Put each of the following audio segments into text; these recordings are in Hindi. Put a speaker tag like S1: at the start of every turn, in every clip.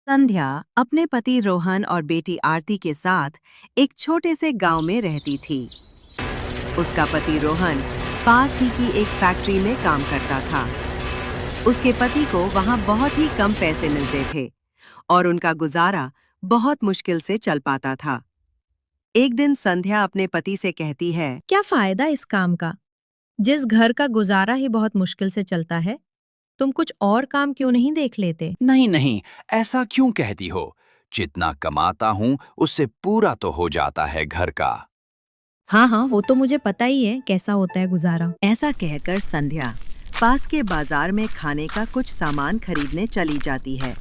S1: संध्या अपने पति रोहन और बेटी आरती के साथ एक छोटे से गांव में रहती थी। उसका पति रोहन पास ही की एक फैक्ट्री में काम करता था। उसके पति को वहां बहुत ही कम पैसे मिलते थे और उनका गुजारा बहुत मुश्किल से चल पाता था। एक दिन संध्या अपने पति से कहती है,
S2: क्या फायदा इस काम का, जिस घर का गुजारा ही बहुत मुश्किल से चलता है। तुम कुछ और काम क्यों नहीं देख लेते?
S3: नहीं नहीं, ऐसा क्यों कहती हो? जितना कमाता हूँ उससे पूरा तो हो जाता है घर का।
S2: हाँ हाँ, वो तो मुझे पता ही है कैसा होता है गुजारा।
S1: ऐसा कहकर संध्या पास के बाजार में खाने का कुछ सामान खरीदने चली जाती है।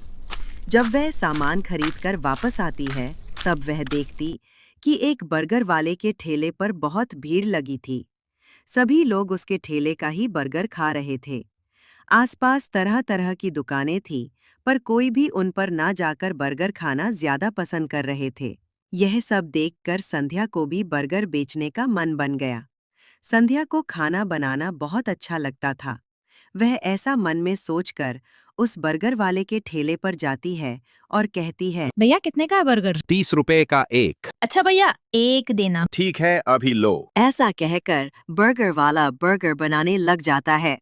S1: जब वह सामान खरीदकर वापस आती है, तब वह देखती कि एक बर्गर वाले के ठेले पर बहुत भीड़ लगी थी। सभी लोग उसके ठेले का ही बर्गर खा रहे थे। आसपास तरह तरह की दुकानें थी, पर कोई भी उन पर ना जाकर बर्गर खाना ज्यादा पसंद कर रहे थे। यह सब देखकर संध्या को भी बर्गर बेचने का मन बन गया। संध्या को खाना बनाना बहुत अच्छा लगता था। वह ऐसा मन में सोचकर उस बर्गर वाले के ठेले पर जाती है और कहती है,
S2: भैया कितने का है बर्गर?
S3: 30 रुपए का एक।
S2: अच्छा भैया, एक देना।
S3: ठीक है, अभी लो।
S1: ऐसा कहकर बर्गर वाला बर्गर बनाने लग जाता है।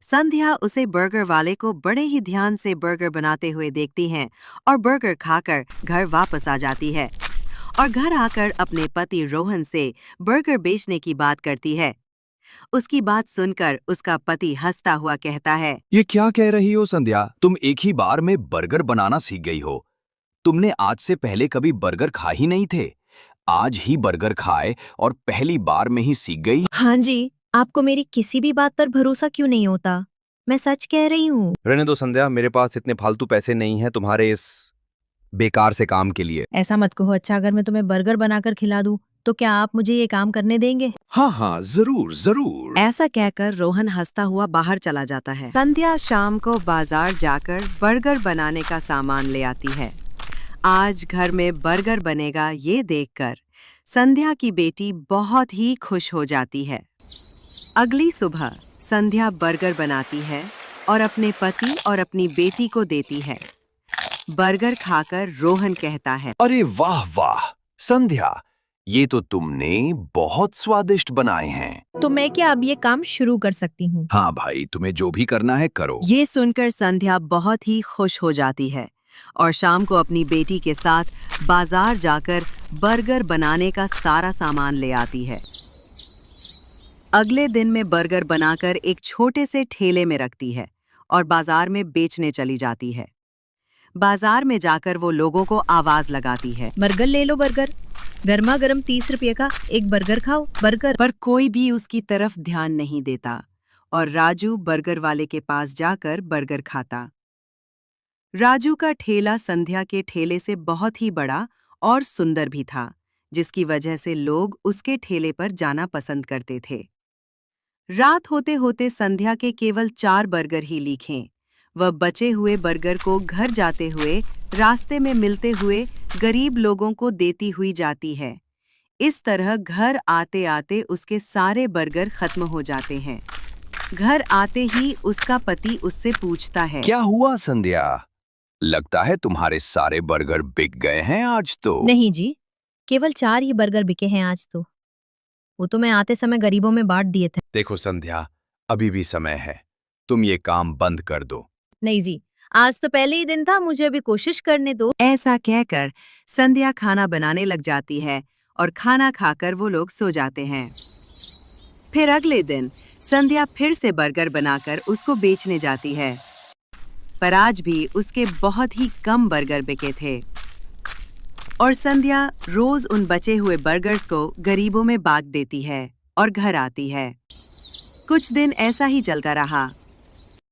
S1: संध्या उसे बर्गर वाले को बड़े ही ध्यान से बर्गर बनाते हुए देखती है और बर्गर खाकर घर वापस आ जाती है और घर आकर अपने पति रोहन से बर्गर बेचने की बात करती है। उसकी बात सुनकर उसका पति हंसता हुआ कहता है,
S3: ये क्या कह रही हो संध्या? तुम एक ही बार में बर्गर बनाना सीख गई हो। तुमने आज से पहले कभी बर्गर खा ही नहीं थे। आज ही बर्गर खाए और पहली बार में ही सीख गई।
S2: हाँ जी, आपको मेरी किसी भी बात पर भरोसा क्यों नहीं होता? मैं सच कह रही हूँ।
S4: रहने दो संध्या, मेरे पास इतने फालतू पैसे नहीं हैं तुम्हारे इस बेकार से काम के लिए।
S2: ऐसा मत कहो। अच्छा, अगर मैं तुम्हें बर्गर बनाकर खिला दूँ तो क्या आप मुझे ये काम करने देंगे?
S3: हाँ हाँ, जरूर जरूर।
S1: ऐसा कहकर रोहन हंसता हुआ बाहर चला जाता है। संध्या शाम को बाजार जाकर बर्गर बनाने का सामान ले आती है। आज घर में बर्गर बनेगा ये देखकर संध्या की बेटी बहुत ही खुश हो जाती है। अगली सुबह संध्या बर्गर बनाती है और अपने पति और अपनी बेटी को देती है। बर्गर खाकर रोहन कहता है,
S3: अरे वाह वाह संध्या, ये तो तुमने बहुत स्वादिष्ट बनाए हैं।
S2: तो मैं क्या अब ये काम शुरू कर सकती हूँ?
S3: हाँ भाई, तुम्हें जो भी करना है करो।
S1: ये सुनकर संध्या बहुत ही खुश हो जाती है और शाम को अपनी बेटी के साथ बाजार जाकर बर्गर बनाने का सारा सामान ले आती है। अगले दिन में बर्गर बनाकर एक छोटे से ठेले में रखती है और बाजार में बेचने चली जाती है। बाजार में जाकर वो लोगों को आवाज लगाती है,
S2: बर्गर ले लो, बर्गर गर्मा गर्म 30 रुपये का एक बर्गर खाओ, बर्गर।
S1: पर कोई भी उसकी तरफ ध्यान नहीं देता और राजू बर्गर वाले के पास जाकर बर्गर खाता। राजू का ठेला संध्या के ठेले से बहुत ही बड़ा और सुंदर भी था, जिसकी वजह से लोग उसके ठेले पर जाना पसंद करते थे। रात होते होते संध्या के केवल 4 बर्गर ही लिखे। वह बचे हुए बर्गर को घर जाते हुए रास्ते में मिलते हुए गरीब लोगों को देती हुई जाती है। इस तरह घर आते आते उसके सारे बर्गर खत्म हो जाते हैं। घर आते ही उसका पति उससे पूछता है,
S3: क्या हुआ संध्या? लगता है तुम्हारे सारे बर्गर बिक गए हैं आज तो।
S2: नहीं जी, केवल 4 ही बर्गर बिके हैं आज तो। वो तो मैं आते समय गरीबों में बांट दिए थे।
S3: देखो संध्या, अभी भी समय है, तुम ये काम बंद कर दो।
S2: नहीं जी, आज तो पहले ही दिन था, मुझे अभी कोशिश करने दो।
S1: ऐसा कहकर संध्या खाना बनाने लग जाती है और खाना खाकर वो लोग सो जाते हैं। फिर अगले दिन संध्या फिर से बर्गर बनाकर उसको बेचने जाती है, पर आज भी उसके बहुत ही कम बर्गर बिके थे और संध्या रोज उन बचे हुए बर्गर्स को गरीबों में बांट देती है और घर आती है। कुछ दिन ऐसा ही चलता रहा।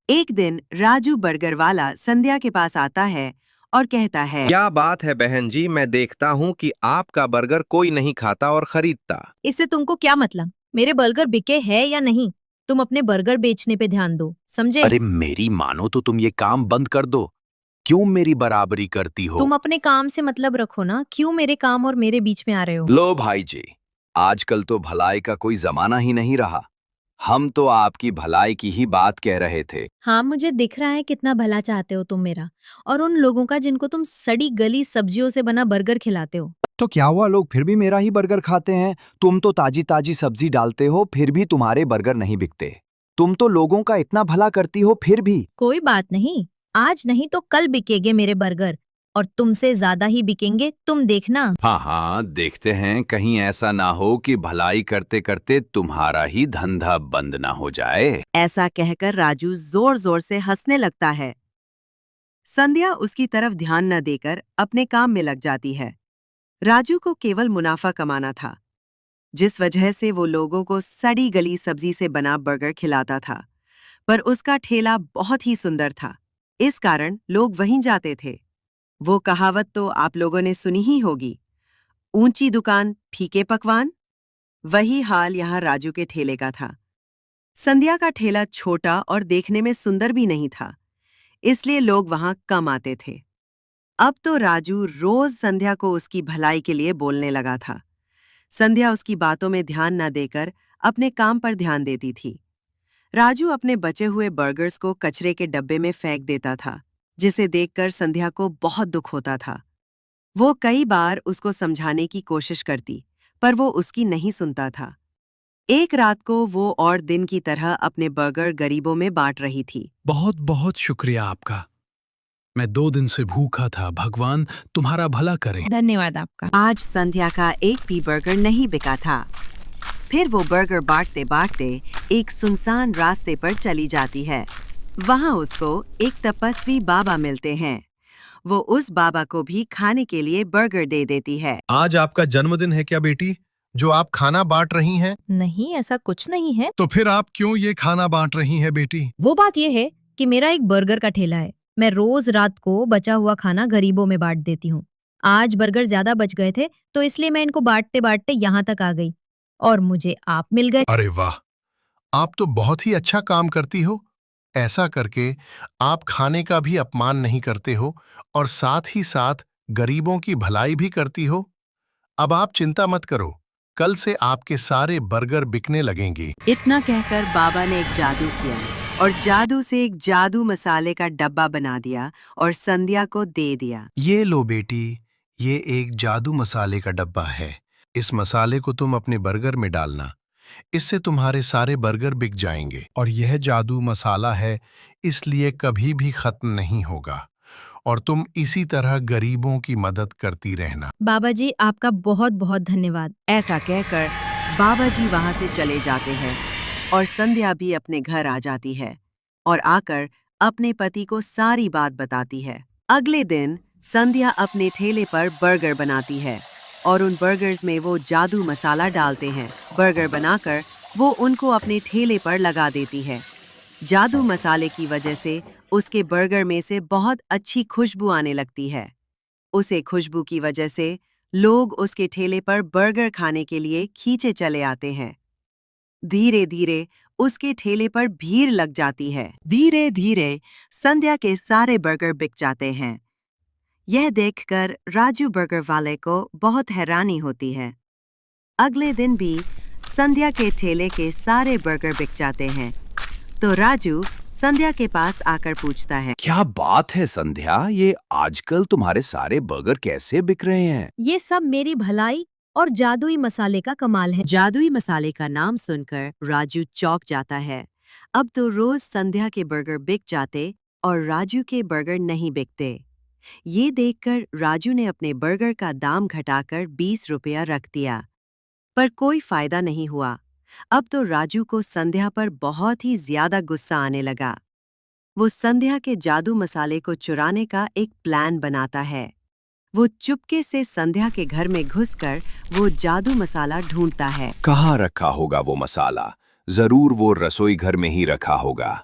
S1: एक दिन राजू बर्गर वाला संध्या के पास आता है और कहता है,
S4: क्या बात है बहन जी, मैं देखता हूँ कि आपका बर्गर कोई नहीं खाता और खरीदता।
S2: इससे तुमको क्या मतलब? मेरे बर्गर बिके हैं या नहीं? तुम अपने बर्गर बेचने पे ध्यान दो, समझे?
S3: अरे मेरी मानो तो तुम ये काम बंद कर दो। क्यों मेरी बराबरी करती हो?
S2: तुम अपने काम से मतलब रखो ना, क्यों मेरे काम और मेरे बीच में आ रहे हो?
S3: लो भाई जी, आजकल तो भलाई का कोई जमाना ही नहीं रहा। हम तो आपकी भलाई की ही बात कह रहे थे।
S2: हाँ, मुझे दिख रहा है कितना भला चाहते हो तुम मेरा और उन लोगों का जिनको तुम सड़ी गली सब्जियों से बना बर्गर खिलाते हो।
S3: तो क्या हुआ, लोग फिर भी मेरा ही बर्गर खाते हैं? तुम तो ताजी ताजी सब्जी डालते हो, फिर भी तुम्हारे बर्गर नहीं बिकते। तुम तो लोगों का इतना भला करती हो, फिर भी।
S2: कोई बात नहीं, आज नहीं तो कल बिकेंगे मेरे बर्गर और तुमसे ज्यादा ही बिकेंगे, तुम देखना।
S3: हाँ हाँ, देखते हैं, कहीं ऐसा ना हो कि भलाई करते करते तुम्हारा ही धंधा बंद ना हो जाए।
S1: ऐसा कहकर राजू जोर जोर से हंसने लगता है। संध्या उसकी तरफ ध्यान न देकर अपने काम में लग जाती है। राजू को केवल मुनाफा कमाना था, जिस वजह से वो लोगों को सड़ी गली सब्जी से बना बर्गर खिलाता था। पर उसका ठेला बहुत ही सुंदर था, इस कारण लोग वहीं जाते थे। वो कहावत तो आप लोगों ने सुनी ही होगी, ऊंची दुकान फीके पकवान। वही हाल यहाँ राजू के ठेले का था। संध्या का ठेला छोटा और देखने में सुंदर भी नहीं था, इसलिए लोग वहां कम आते थे। अब तो राजू रोज संध्या को उसकी भलाई के लिए बोलने लगा था। संध्या उसकी बातों में ध्यान न देकर अपने काम पर ध्यान देती थी। राजू अपने बचे हुए बर्गर्स को कचरे के डब्बे में फेंक देता था, जिसे देखकर संध्या को बहुत दुख होता था। वो कई बार उसको समझाने की कोशिश करती, पर वो उसकी नहीं सुनता था। एक रात को वो और दिन की तरह अपने बर्गर गरीबों में बांट रही थी।
S5: बहुत बहुत शुक्रिया आपका। मैं 2 दिन से भूखा था, भगवान तुम्हारा भला करे।
S2: धन्यवाद आपका।
S1: आज संध्या का एक भी बर्गर नहीं बिका था। फिर वो बर्गर बांटते बांटते एक सुनसान रास्ते पर चली जाती है। वहां उसको एक तपस्वी बाबा मिलते हैं। वो उस बाबा को भी खाने के लिए बर्गर दे देती है।
S6: आज आपका जन्मदिन है क्या बेटी, जो आप खाना बांट रही हैं?
S2: नहीं, ऐसा कुछ नहीं है।
S6: तो फिर आप क्यों ये खाना बांट रही हैं बेटी?
S2: वो बात यह है कि मेरा एक बर्गर का ठेला है। मैं रोज रात को बचा हुआ खाना गरीबों में बांट देती हूँ। आज बर्गर ज्यादा बच गए थे, तो इसलिए मैं इनको बांटते बांटते यहाँ तक आ गई और मुझे आप मिल गए।
S6: अरे वाह, आप तो बहुत ही अच्छा काम करती हो। ऐसा करके आप खाने का भी अपमान नहीं करते हो और साथ ही साथ गरीबों की भलाई भी करती हो। अब आप चिंता मत करो, कल से आपके सारे बर्गर बिकने लगेंगे।
S1: इतना कहकर बाबा ने एक जादू किया और जादू से एक जादू मसाले का डब्बा बना दिया और संध्या को दे दिया।
S6: ये लो बेटी, ये एक जादू मसाले का डब्बा है। इस मसाले को तुम अपने बर्गर में डालना, इससे तुम्हारे सारे बर्गर बिक जाएंगे। और यह जादू मसाला है, इसलिए कभी भी खत्म नहीं होगा और तुम इसी तरह गरीबों की मदद करती रहना।
S2: बाबा जी, आपका बहुत बहुत धन्यवाद।
S1: ऐसा कहकर बाबा जी वहां से चले जाते हैं और संध्या भी अपने घर आ जाती है और आकर अपने पति को सारी बात बताती है। अगले दिन संध्या अपने ठेले पर बर्गर बनाती है और उन बर्गर्स में वो जादू मसाला डालते हैं। बर्गर बनाकर वो उनको अपने ठेले पर लगा देती है। जादू मसाले की वजह से उसके बर्गर में से बहुत अच्छी खुशबू आने लगती है। उसे खुशबू की वजह से लोग उसके ठेले पर बर्गर खाने के लिए खींचे चले आते हैं। धीरे धीरे उसके ठेले पर भीड़ लग जाती है। धीरे धीरे संध्या के सारे बर्गर बिक जाते हैं। यह देखकर राजू बर्गर वाले को बहुत हैरानी होती है। अगले दिन भी संध्या के ठेले के सारे बर्गर बिक जाते हैं। तो राजू संध्या के पास आकर पूछता है,
S3: क्या बात है संध्या, ये आजकल तुम्हारे सारे बर्गर कैसे बिक रहे हैं?
S2: ये सब मेरी भलाई और जादुई मसाले का कमाल है।
S1: जादुई मसाले का नाम सुनकर राजू चौंक जाता है। अब तो रोज संध्या के बर्गर बिक जाते और राजू के बर्गर नहीं बिकते। ये देखकर राजू ने अपने बर्गर का दाम घटाकर 20 रुपया रख दिया, पर कोई फायदा नहीं हुआ। अब तो राजू को संध्या पर बहुत ही ज्यादा गुस्सा आने लगा। वो संध्या के जादू मसाले को चुराने का एक प्लान बनाता है। वो चुपके से संध्या के घर में घुसकर वो जादू मसाला ढूंढता है।
S3: कहाँ रखा होगा वो मसाला? जरूर वो रसोई घर में ही रखा होगा,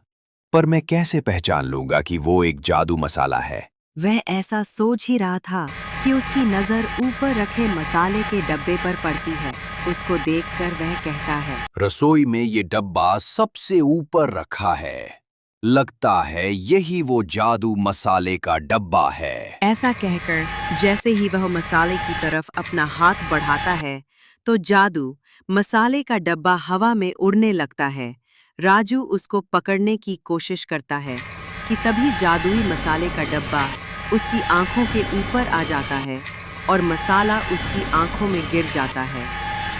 S3: पर मैं कैसे पहचान लूंगा कि वो एक जादू मसाला है?
S1: वह ऐसा सोच ही रहा था कि उसकी नजर ऊपर रखे मसाले के डब्बे पर पड़ती है। उसको देखकर वह कहता है,
S3: रसोई में ये डब्बा सबसे ऊपर रखा है, लगता है यही वो जादू मसाले का डब्बा है।
S1: ऐसा कहकर जैसे ही वह मसाले की तरफ अपना हाथ बढ़ाता है, तो जादू मसाले का डब्बा हवा में उड़ने लगता है राजू उसको पकड़ने की कोशिश करता है कि तभी जादुई मसाले का डब्बा उसकी आंखों के ऊपर आ जाता है और मसाला उसकी आंखों में गिर जाता है।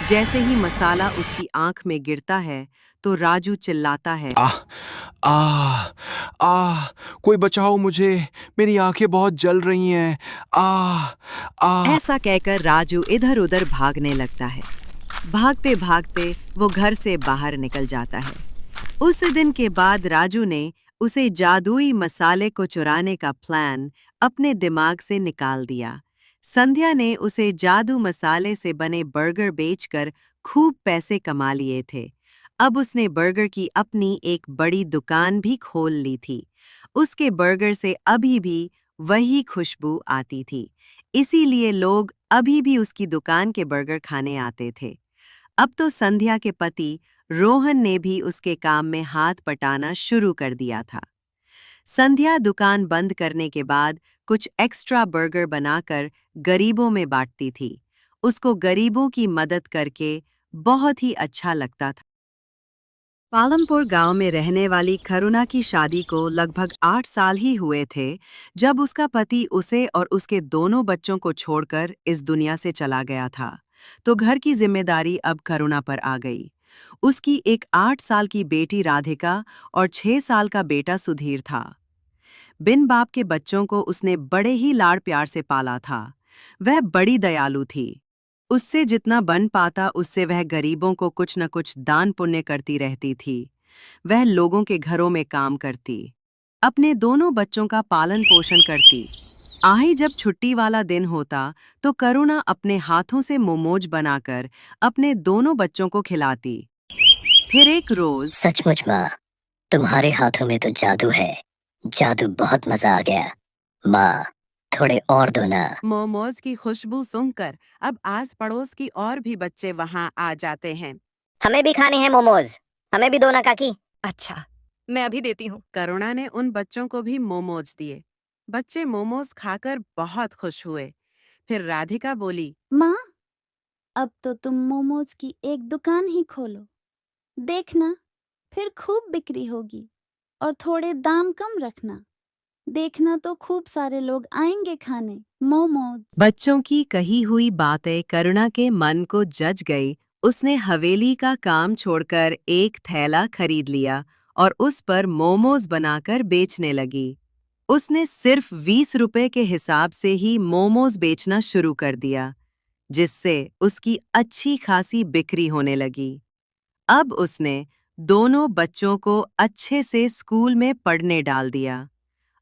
S1: जैसे ही मसाला उसकी आंख में गिरता है तो राजू चिल्लाता है,
S4: आह आह आह कोई बचाओ मुझे, मेरी आंखें बहुत जल रही हैं। आह आह
S1: ऐसा कहकर राजू इधर-उधर भागने लगता है। भागते भागते वो घर से बाहर निकल जाता है। उस दिन के बाद राजू ने उसे जादुई मसाले को चुराने का प्लान अपने दिमाग से निकाल दिया। संध्या ने उसे जादू मसाले से बने बर्गर बेचकर खूब पैसे कमा लिए थे। अब उसने बर्गर की अपनी एक बड़ी दुकान भी खोल ली थी। उसके बर्गर से अभी भी वही खुशबू आती थी, इसीलिए लोग अभी भी उसकी दुकान के बर्गर खाने आते थे। अब तो संध्या के पति रोहन ने भी उसके काम में हाथ बटाना शुरू कर दिया था। संध्या दुकान बंद करने के बाद कुछ एक्स्ट्रा बर्गर बनाकर गरीबों में बांटती थी। उसको गरीबों की मदद करके बहुत ही अच्छा लगता था। पालमपुर गांव में रहने वाली करुणा की शादी को लगभग 8 साल ही हुए थे जब उसका पति उसे और उसके दोनों बच्चों को छोड़कर इस दुनिया से चला गया था। तो घर की जिम्मेदारी अब करुणा पर आ गई। उसकी एक 8 साल की बेटी राधिका और 6 साल का बेटा सुधीर था। बिन बाप के बच्चों को उसने बड़े ही लाड़ प्यार से पाला था। वह बड़ी दयालु थी। उससे जितना बन पाता उससे वह गरीबों को कुछ न कुछ दान पुण्य करती रहती थी। वह लोगों के घरों में काम करती, अपने दोनों बच्चों का पालन पोषण करती। आही जब छुट्टी वाला दिन होता तो करुणा अपने हाथों से मोमोज बनाकर अपने दोनों बच्चों को खिलाती। फिर एक रोज
S7: सचमुच माँ, तुम्हारे हाथों में तो जादू है। जादू, बहुत मजा आ गया। माँ, थोड़े और दो ना।
S8: मोमोज की खुशबू सुनकर अब आस पड़ोस की और भी बच्चे वहाँ आ जाते हैं।
S7: हमें भी खाने हैं मोमोज, हमें भी दो ना काकी।
S2: अच्छा, मैं अभी देती हूँ।
S8: करुणा ने उन बच्चों को भी मोमोज दिए। बच्चे मोमोज खाकर बहुत खुश हुए। फिर राधिका बोली,
S9: माँ, अब तो तुम मोमोज की एक दुकान ही खोलो। देखना, फिर खूब बिक्री होगी और थोड़े दाम कम रखना। देखना तो खूब सारे लोग आएंगे खाने मोमोज।
S1: बच्चों की कही हुई बातें करुणा के मन को जज गई। उसने हवेली का काम छोड़कर एक थैला खरीद लिया और उस पर मोमोज बनाकर बेचने लगी। उसने सिर्फ 20 रुपए के हिसाब से ही मोमोज बेचना शुरू कर दिया, जिससे उसकी अच्छी खासी बिक्री होने लगी। अब उसने दोनों बच्चों को अच्छे से स्कूल में पढ़ने डाल दिया।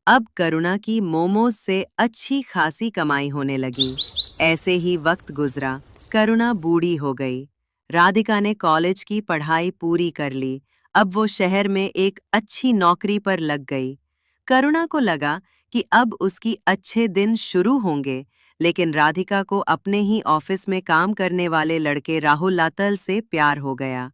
S1: अब करुणा की मोमोज से अच्छी खासी कमाई होने लगी। ऐसे ही वक्त गुजरा। करुणा बूढ़ी हो गई। राधिका ने कॉलेज की पढ़ाई पूरी कर ली। अब वो शहर में एक अच्छी नौकरी पर लग गई। करुणा को लगा कि अब उसकी अच्छे दिन शुरू होंगे, लेकिन राधिका को अपने ही ऑफिस में काम करने वाले लड़के राहुल लातल से प्यार हो गया।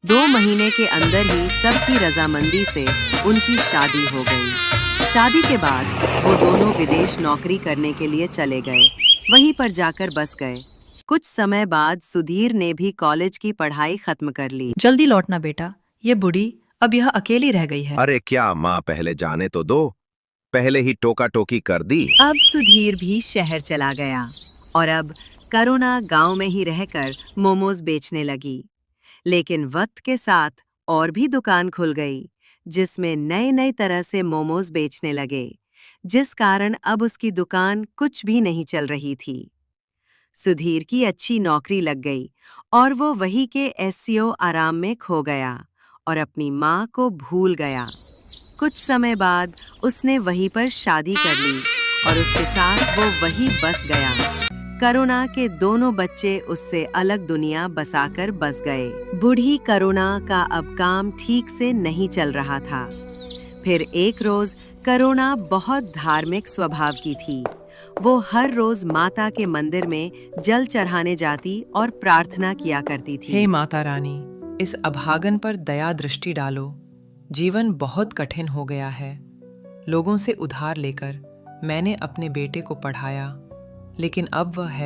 S1: 2 महीने के अंदर ही सबकी रजामंदी से उनकी शादी हो गई। शादी के बाद वो दोनों विदेश नौकरी करने के लिए चले गए। वहीं पर जाकर बस गए। कुछ समय बाद सुधीर ने भी कॉलेज की पढ़ाई खत्म कर ली।
S10: जल्दी लौटना बेटा, ये बूढ़ी अब यह अकेली रह गई है।
S11: अरे क्या माँ, पहले जाने तो दो। पहले ही टोका टोकी कर दी।
S1: अब सुधीर भी शहर चला गया और अब करुणा गांव में ही रहकर मोमोज बेचने लगी। लेकिन वक्त के साथ और भी दुकान खुल गई, जिसमें नए नए तरह से मोमोज बेचने लगे, जिस कारण अब उसकी दुकान कुछ भी नहीं चल रही थी। सुधीर की अच्छी नौकरी लग गई और वो वही के एससीओ आराम में खो गया और अपनी माँ को भूल गया। कुछ समय बाद उसने वहीं पर शादी कर ली और उसके साथ वो वहीं बस गया। करुणा के दोनों बच्चे उससे अलग दुनिया बसाकर बस गए। बूढ़ी करुणा का अब काम ठीक से नहीं चल रहा था। फिर एक रोज करुणा बहुत धार्मिक स्वभाव की थी। वो हर रोज माता के मंदिर में जल चढ़ाने जाती और प्रार्थना किया करती थी।
S10: हे माता रानी, इस अभागन पर दया दृष्टि डालो। जीवन बहुत कठिन हो गया है। लोगों से उधार लेकर मैंने अपने बेटे को पढ़ाया, लेकिन अब वह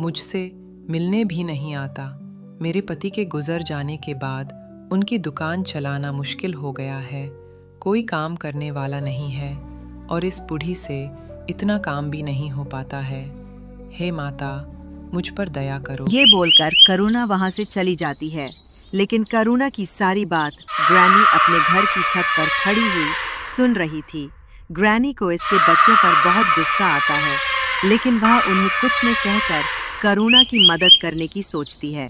S10: मुझसे मिलने भी नहीं आता। मेरे पति के गुजर जाने के बाद उनकी दुकान चलाना मुश्किल हो गया है, कोई काम करने वाला नहीं है और इस बूढ़ी से इतना काम भी नहीं हो पाता है। हे माता, मुझ पर दया करो।
S1: ये बोलकर करुणा वहां से चली जाती है, लेकिन करुणा की सारी बात ग्रैनी अपने घर की छत पर खड़ी हुई सुन रही थी। ग्रैनी को इसके बच्चों पर बहुत गुस्सा आता है, लेकिन वह उन्हें कुछ न कहकर करुणा की मदद करने की सोचती है।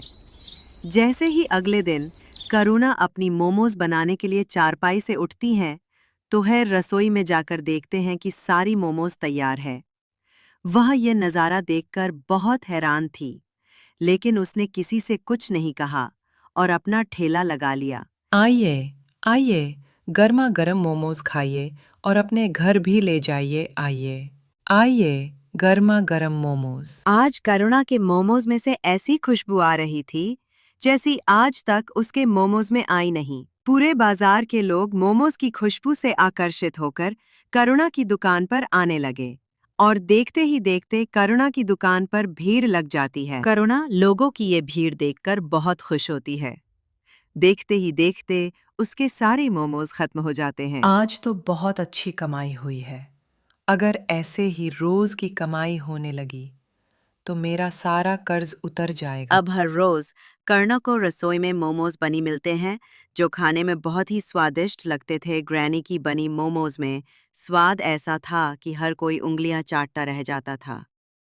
S1: जैसे ही अगले दिन करुणा अपनी मोमोज बनाने के लिए चारपाई से उठती हैं, तो है रसोई में जाकर देखते हैं कि सारी मोमोज तैयार है। वह यह नज़ारा देखकर बहुत हैरान थी, लेकिन उसने किसी से कुछ नहीं कहा और अपना ठेला लगा लिया।
S10: आइए, आइए, गर्मा गर्म मोमोज खाइए और अपने घर भी ले जाइए। आइए, आइए, गर्मा गर्म मोमोज।
S1: आज करुणा के मोमोज में से ऐसी खुशबू आ रही थी जैसी आज तक उसके मोमोज में आई नहीं। पूरे बाजार के लोग मोमोज की खुशबू से आकर्षित होकर करुणा की दुकान पर आने लगे और देखते ही देखते करुणा की दुकान पर भीड़ लग जाती है। करुणा लोगों की ये भीड़ देखकर बहुत खुश होती है। देखते ही देखते उसके सारे मोमोज खत्म हो जाते हैं।
S10: आज तो बहुत अच्छी कमाई हुई है। अगर ऐसे ही रोज की कमाई होने लगी तो मेरा सारा कर्ज उतर जाएगा।
S1: अब हर रोज करुणा को रसोई में मोमोज बनी मिलते हैं, जो खाने में बहुत ही स्वादिष्ट लगते थे। ग्रैनी की बनी मोमोज में स्वाद ऐसा था कि हर कोई उंगलियां चाटता रह जाता था।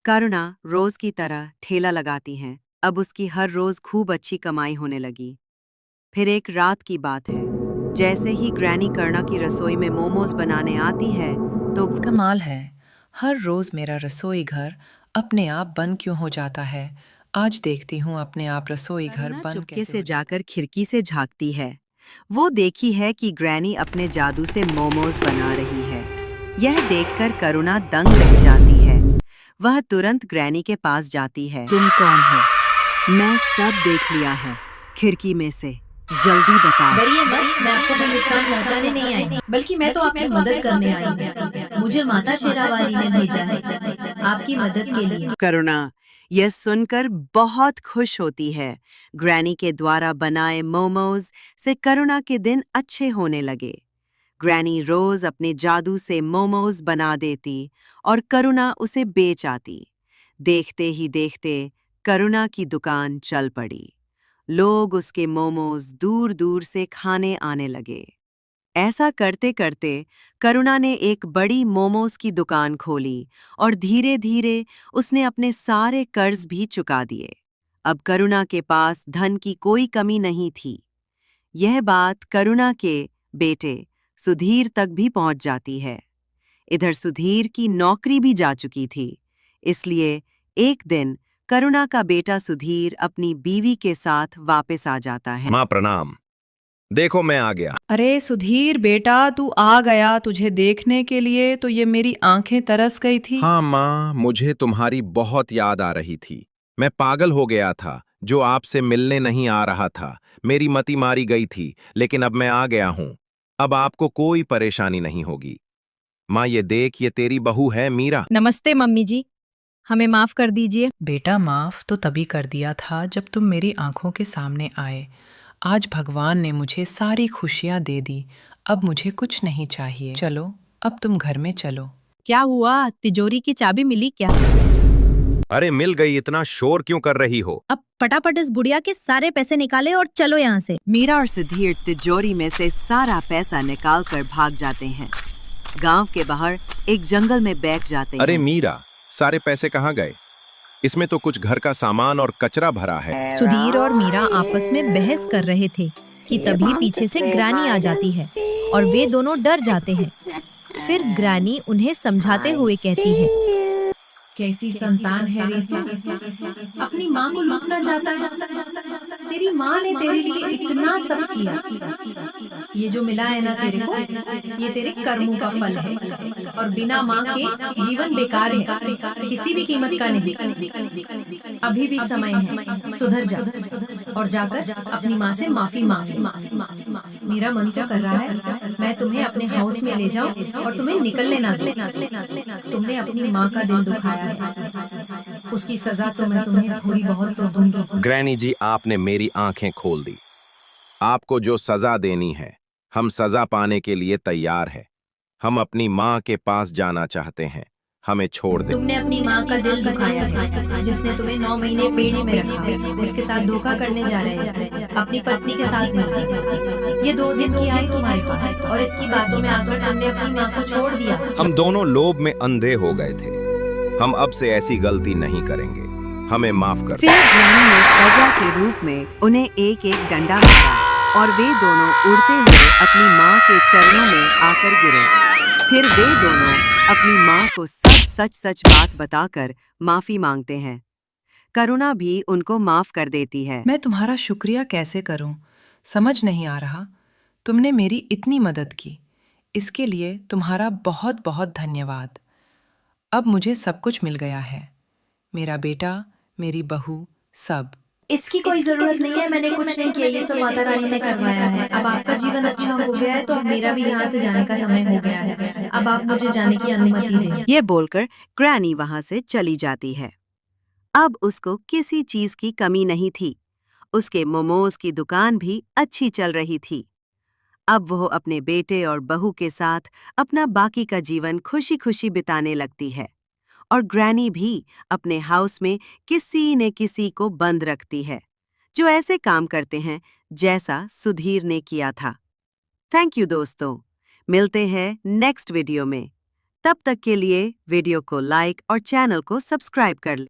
S1: करुणा रोज की तरह ठेला लगाती हैं। अब उसकी हर रोज खूब अच्छी कमाई होने लगी। फिर एक रात की बात है, जैसे ही ग्रैनी करुणा की रसोई में मोमोज बनाने आती है तो
S10: कमाल है, हर रोज मेरा रसोई घर अपने आप बंद क्यों हो जाता है। आज देखती हूँ अपने आप रसोई घर बंद
S1: चुपके
S10: कैसे
S1: से
S10: हो
S1: जाकर खिड़की से झांकती है। वो देखी है कि ग्रैनी अपने जादू से मोमोज बना रही है। यह देखकर करुणा दंग रह जाती है। वह तुरंत ग्रैनी के पास जाती है। तुम कौन हो? मैं सब देख लिया है खिड़की में से, जल्दी बताओ।
S2: डरिए मत, मैं आपको कोई नुकसान पहुंचाने नहीं आई, बल्कि मैं तो आपकी मदद करने आई हूँ। मुझे माता शेरावाली ने भेजा है आपकी मदद के लिए।
S1: करुणा यह सुनकर बहुत खुश होती है। ग्रैनी के द्वारा बनाए मोमोज से करुणा के दिन अच्छे होने लगे। ग्रैनी रोज अपने जादू से मोमोज बना देती और करुणा उसे बेच आती। देखते ही देखते करुणा की दुकान चल पड़ी। लोग उसके मोमोज दूर दूर से खाने आने लगे। ऐसा करते करते करुणा ने एक बड़ी मोमोज की दुकान खोली और धीरे धीरे उसने अपने सारे कर्ज भी चुका दिए। अब करुणा के पास धन की कोई कमी नहीं थी। यह बात करुणा के बेटे सुधीर तक भी पहुंच जाती है। इधर सुधीर की नौकरी भी जा चुकी थी, इसलिए एक दिन करुणा का बेटा सुधीर अपनी बीवी के साथ वापस आ जाता है।
S11: माँ प्रणाम। देखो मैं आ गया।
S10: अरे सुधीर बेटा, तू आ गया। तुझे देखने के लिए तो ये मेरी आंखें तरस गई थी।
S11: हाँ माँ, मुझे तुम्हारी बहुत याद आ रही थी। मैं पागल हो गया था जो आपसे मिलने नहीं आ रहा था। मेरी मति मारी गई थी, लेकिन अब मैं आ गया हूँ। अब आपको कोई परेशानी नहीं होगी। माँ ये देख, ये तेरी बहू है मीरा।
S2: नमस्ते मम्मी जी, हमें माफ कर दीजिए।
S10: बेटा, माफ तो तभी कर दिया था जब तुम मेरी आंखों के सामने आए। आज भगवान ने मुझे सारी खुशियां दे दी। अब मुझे कुछ नहीं चाहिए। चलो, अब तुम घर में चलो।
S2: क्या हुआ, तिजोरी की चाबी मिली क्या?
S11: अरे मिल गई, इतना शोर क्यों कर रही हो?
S2: अब फटाफट इस बुढ़िया के सारे पैसे निकाले और चलो यहाँ से।
S1: मीरा और सुधीर तिजोरी में से सारा पैसा निकालकर भाग जाते हैं। गांव के बाहर एक जंगल में बैठ जाते हैं।
S11: अरे मीरा, सारे पैसे कहाँ गए? इसमें तो कुछ घर का सामान और कचरा भरा है।
S2: सुधीर और मीरा आपस में बहस कर रहे थे कि तभी पीछे से ग्रैनी आ जाती है और वे दोनों डर जाते हैं। फिर ग्रैनी उन्हें समझाते हुए कहती है,
S12: कैसी संतान है रे तू, अपनी माँ को लूटना चाहता है। तेरी माँ ने तेरे लिए इतना सब किया। ये जो मिला है ना तेरे को, ये तेरे कर्मों का फल है और बिना माँ के जीवन बेकार है, किसी भी कीमत का नहीं। अभी भी समय है, सुधर जा और जाकर अपनी माँ से माफी मांग। मेरा मन तो कर रहा है मैं तुम्हें अपने हाउस में ले जाऊं और तुम्हें निकलने ना दूं। तुमने अपनी माँ का दिल दुखाया है, उसकी सजा तो मैं तुम्हें थोड़ी बहुत तो दूंगी।
S11: ग्रैनी जी, आपने मेरी आंखें खोल दी। आपको जो सजा देनी है, हम सजा पाने के लिए तैयार है। हम अपनी माँ के पास जाना चाहते हैं, हमें छोड़ दे।
S12: तुमने अपनी माँ का दिल दुखाया है, जिसने तुम्हें 9 महीने पेट में रखा, उसके साथ धोखा करने जा रहे हैं, अपनी पत्नी के साथ मिलकर। ये 2 दिन की आई तुम्हारे पास और इसकी बातों में आकर तुमने अपनी माँ को छोड़ दिया।
S11: हम दोनों लोभ में अंधे हो गए थे। हम अब से ऐसी गलती नहीं करेंगे, हमें माफ कर।
S1: फिर ग्रैनी ने सजा के रूप में उन्हें एक एक डंडा मारा और वे दोनों उड़ते हुए अपनी माँ के चरणों में आकर गिरे। फिर वे दोनों अपनी माँ को सब सच बात बताकर माफी मांगते हैं। करुणा भी उनको माफ कर देती है।
S10: मैं तुम्हारा शुक्रिया कैसे करूं, समझ नहीं आ रहा। तुमने मेरी इतनी मदद की, इसके लिए तुम्हारा बहुत बहुत धन्यवाद। अब मुझे सब कुछ मिल गया है, मेरा बेटा, मेरी बहू, सब।
S12: इसकी कोई जरूरत नहीं है, मैंने कुछ नहीं किया, ये सब माता रानी ने करवाया है। अब आपका जीवन अच्छा हो गया है तो अब मेरा भी यहाँ से जाने का समय हो गया है। अब आप मुझे जाने की अनुमति दें।
S1: ये बोलकर ग्रैनी वहां से चली जाती है। अब उसको किसी चीज की कमी नहीं थी। उसके मोमोज की दुकान भी अच्छी चल रही थी। अब वो अपने बेटे और बहू के साथ अपना बाकी का जीवन खुशी खुशी बिताने लगती है और ग्रैनी भी अपने हाउस में किसी न किसी को बंद रखती है जो ऐसे काम करते हैं जैसा सुधीर ने किया था। थैंक यू दोस्तों, मिलते हैं नेक्स्ट वीडियो में। तब तक के लिए वीडियो को लाइक और चैनल को सब्सक्राइब कर लें।